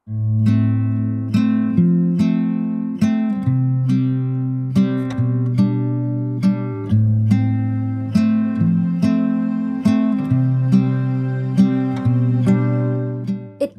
It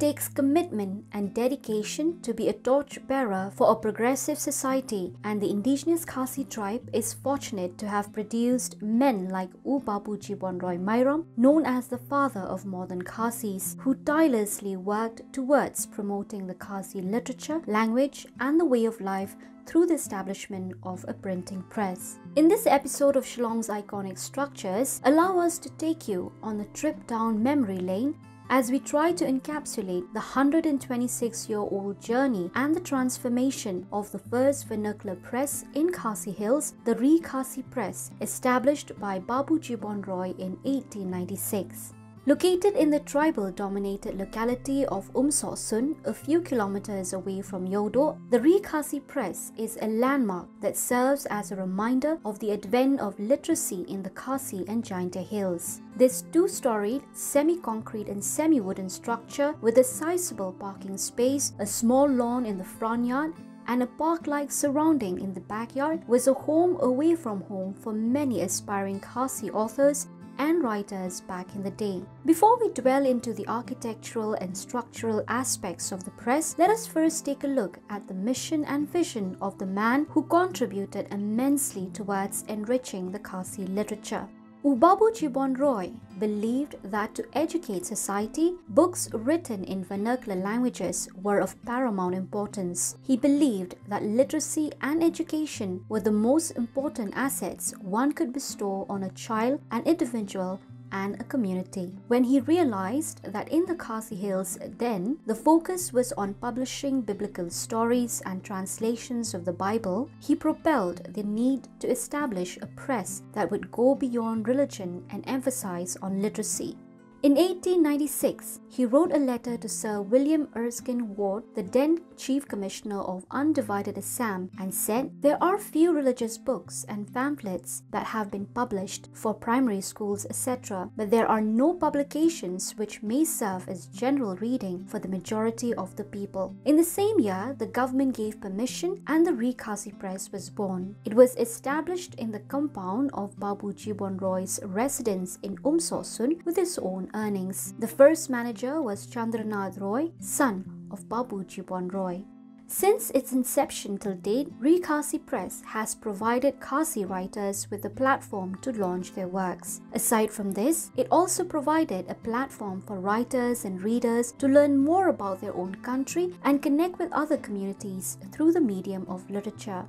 takes commitment and dedication to be a torchbearer for a progressive society, and the indigenous Khasi tribe is fortunate to have produced men like Babu Jeebon Roy Myram, known as the father of modern Khasis, who tirelessly worked towards promoting the Khasi literature, language, and the way of life through the establishment of a printing press. In this episode of Shillong's iconic structures, allow us to take you on a trip down memory lane as we try to encapsulate the 126-year-old journey and the transformation of the first vernacular press in Khasi Hills, the Ri Khasi Press, established by Babu Jeebon Roy in 1896. Located in the tribal-dominated locality of Sosun, a few kilometers away from Yodo, the Ri Khasi Press is a landmark that serves as a reminder of the advent of literacy in the Khasi and Jaintia Hills. This two-storied, semi-concrete and semi-wooden structure with a sizable parking space, a small lawn in the front yard, and a park-like surrounding in the backyard was a home away from home for many aspiring Khasi authors and writers back in the day. Before we dwell into the architectural and structural aspects of the press, let us first take a look at the mission and vision of the man who contributed immensely towards enriching the Khasi literature. Babu Jeebon Roy believed that to educate society, books written in vernacular languages were of paramount importance. He believed that literacy and education were the most important assets one could bestow on a child, an individual, and a community. When he realized that in the Khasi Hills then, the focus was on publishing biblical stories and translations of the Bible, he propelled the need to establish a press that would go beyond religion and emphasize on literacy. In 1896, he wrote a letter to Sir William Erskine Ward, the then Chief Commissioner of Undivided Assam, and said, "There are few religious books and pamphlets that have been published for primary schools, etc., but there are no publications which may serve as general reading for the majority of the people." In the same year, the government gave permission and the Ri Khasi Press was born. It was established in the compound of Babu Jeebon Roy's residence in Sosun with his own earnings. The first manager was Chandranath Roy, son of Babu Jeebon Roy. Since its inception till date, Ri Khasi Press has provided Khasi writers with a platform to launch their works. Aside from this, it also provided a platform for writers and readers to learn more about their own country and connect with other communities through the medium of literature.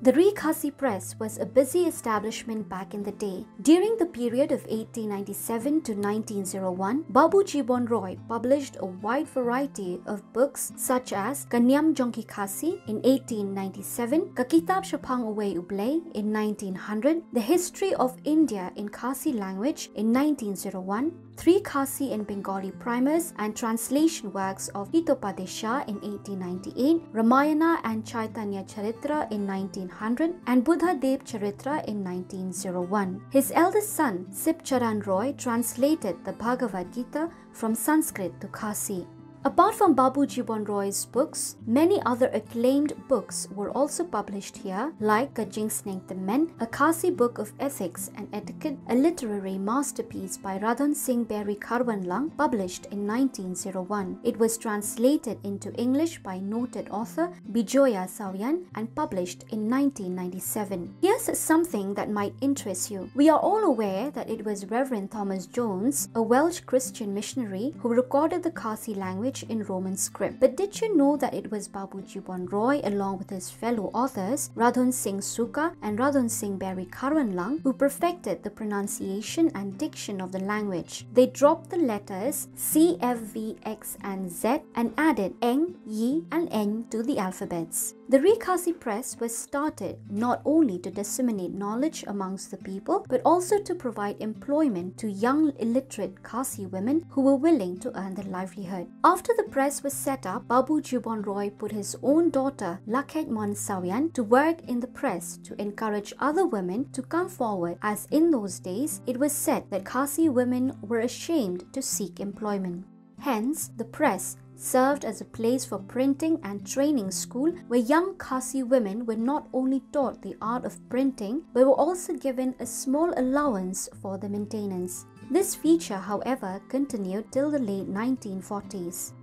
The Ri Khasi Press was a busy establishment back in the day. During the period of 1897 to 1901, Babu Jeebon Roy published a wide variety of books such as Kanyam Jongki Khasi in 1897, Kakitab Shapang Uwe Ublay in 1900, The History of India in Khasi Language in 1901, 3 Khasi and Bengali primers and translation works of Hitopadesha in 1898, Ramayana and Chaitanya Charitra in 1900, and Buddha Dev Charitra in 1901. His eldest son, Sip Charan Roy, translated the Bhagavad Gita from Sanskrit to Khasi. Apart from Babu Jeebon Roy's books, many other acclaimed books were also published here, like Kajing Snake the Men, a Khasi book of ethics and etiquette, a literary masterpiece by Radhan Singh Berry Karwanlang, published in 1901. It was translated into English by noted author Bijoya Sawian and published in 1997. Here's something that might interest you. We are all aware that it was Reverend Thomas Jones, a Welsh Christian missionary, who recorded the Khasi language in Roman script. But did you know that it was Babu Jeebon Roy along with his fellow authors Radhan Singh Suka and Radhan Singh Berry Karwanlang who perfected the pronunciation and diction of the language? They dropped the letters C, F, V, X and Z and added Eng, Yi and N to the alphabets. The Ri Khasi Press was started not only to disseminate knowledge amongst the people, but also to provide employment to young illiterate Khasi women who were willing to earn their livelihood. After the press was set up, Babu Jeebon Roy put his own daughter Lakhet Mon Sawian to work in the press to encourage other women to come forward, as in those days it was said that Khasi women were ashamed to seek employment. Hence, the press served as a place for printing and training school where young Khasi women were not only taught the art of printing but were also given a small allowance for the maintenance. This feature, however, continued till the late 1940s.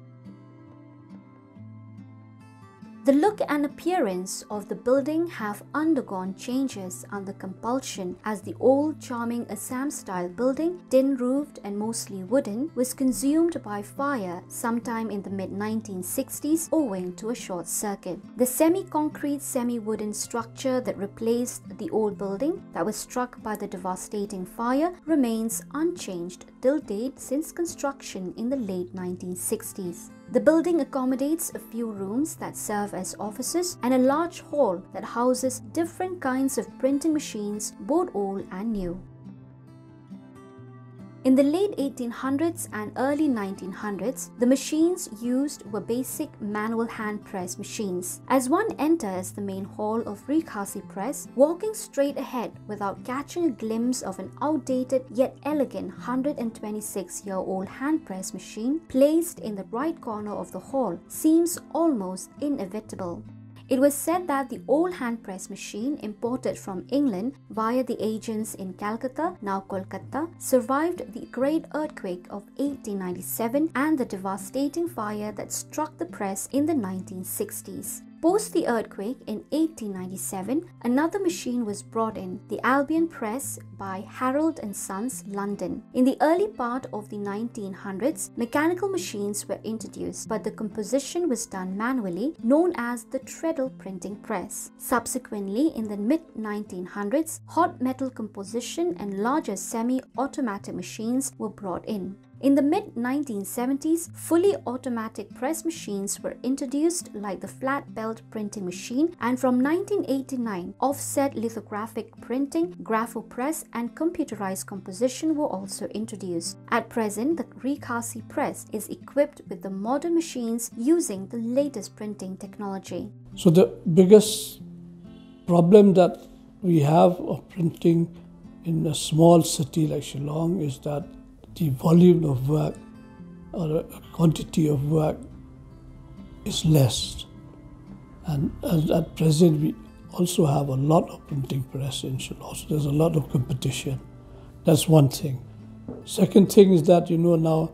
The look and appearance of the building have undergone changes under compulsion as the old charming Assam-style building, tin-roofed and mostly wooden, was consumed by fire sometime in the mid-1960s owing to a short circuit. The semi-concrete, semi-wooden structure that replaced the old building that was struck by the devastating fire remains unchanged till date since construction in the late 1960s. The building accommodates a few rooms that serve as offices and a large hall that houses different kinds of printing machines, both old and new. In the late 1800s and early 1900s, the machines used were basic manual hand press machines. As one enters the main hall of Ri Khasi Press, walking straight ahead without catching a glimpse of an outdated yet elegant 126-year-old hand press machine placed in the right corner of the hall seems almost inevitable. It was said that the old hand press machine imported from England via the agents in Calcutta, now Kolkata, survived the great earthquake of 1897 and the devastating fire that struck the press in the 1960s. Post the earthquake in 1897, another machine was brought in, the Albion Press by Harold & Sons, London. In the early part of the 1900s, mechanical machines were introduced, but the composition was done manually, known as the treadle printing press. Subsequently, in the mid-1900s, hot metal composition and larger semi-automatic machines were brought in. In the mid-1970s, fully automatic press machines were introduced like the flat belt printing machine, and from 1989, offset lithographic printing, graphopress and computerized composition were also introduced. At present, the Ri Khasi Press is equipped with the modern machines using the latest printing technology. So the biggest problem that we have of printing in a small city like Shillong is that the volume of work or quantity of work is less. And at present, we also have a lot of printing press in Shillong. So there's a lot of competition. That's one thing. Second thing is that, now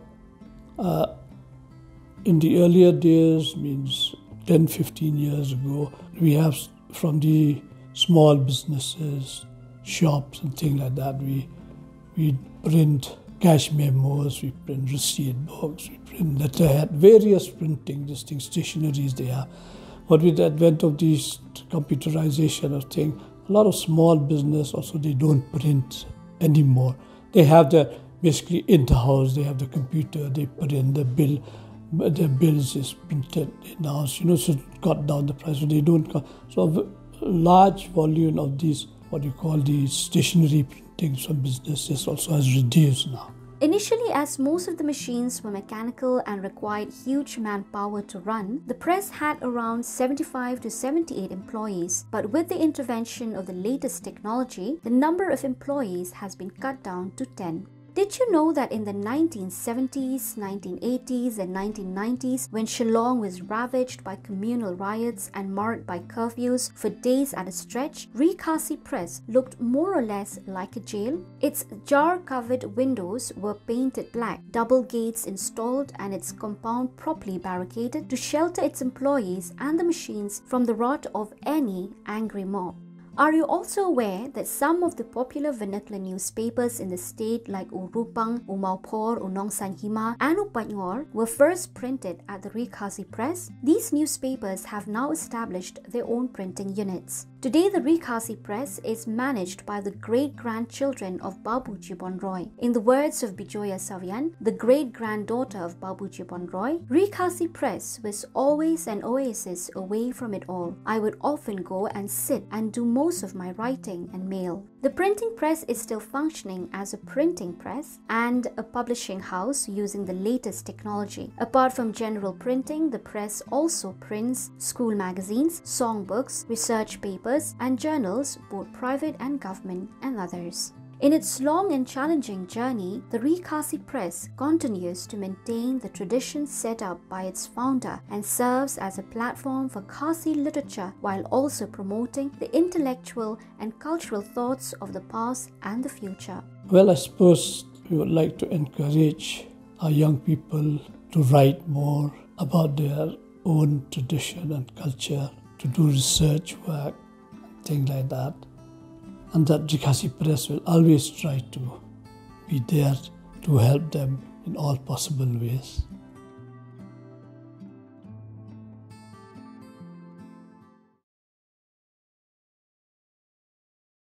in the earlier days, means 10, 15 years ago, we have from the small businesses, shops and things like that, we print cash memos, we print receipt books, we print letterhead, various printing, stationaries they have. But with the advent of this computerization of things, a lot of small business also, they don't print anymore. They have basically in the house, they have the computer, they put in the bill, the bills is printed in the house, so cut down the price, so they don't. So a large volume of these, what you call the stationery printing from businesses also has reduced now. Initially, as most of the machines were mechanical and required huge manpower to run, the press had around 75 to 78 employees. But with the intervention of the latest technology, the number of employees has been cut down to 10. Did you know that in the 1970s, 1980s and 1990s, when Shillong was ravaged by communal riots and marked by curfews for days at a stretch, Ri Khasi Press looked more or less like a jail? Its jar-covered windows were painted black, double gates installed and its compound properly barricaded to shelter its employees and the machines from the wrath of any angry mob. Are you also aware that some of the popular vernacular newspapers in the state like Urupang, Umaupor, Unong Sanhima and Upanyor were first printed at the Ri Khasi Press? These newspapers have now established their own printing units. Today, the Ri Khasi Press is managed by the great-grandchildren of Babu Jeebon Roy. In the words of Bijoya Savian, the great-granddaughter of Babu Jeebon Roy, Ri Khasi Press was always an oasis away from it all. I would often go and sit and do most of my writing and mail. The printing press is still functioning as a printing press and a publishing house using the latest technology. Apart from general printing, the press also prints school magazines, songbooks, research papers, and journals, both private and government, and others. In its long and challenging journey, the Ri Khasi Press continues to maintain the traditions set up by its founder and serves as a platform for Khasi literature while also promoting the intellectual and cultural thoughts of the past and the future. Well, I suppose we would like to encourage our young people to write more about their own tradition and culture, to do research work and things like that. And that Ri Khasi Press will always try to be there to help them in all possible ways.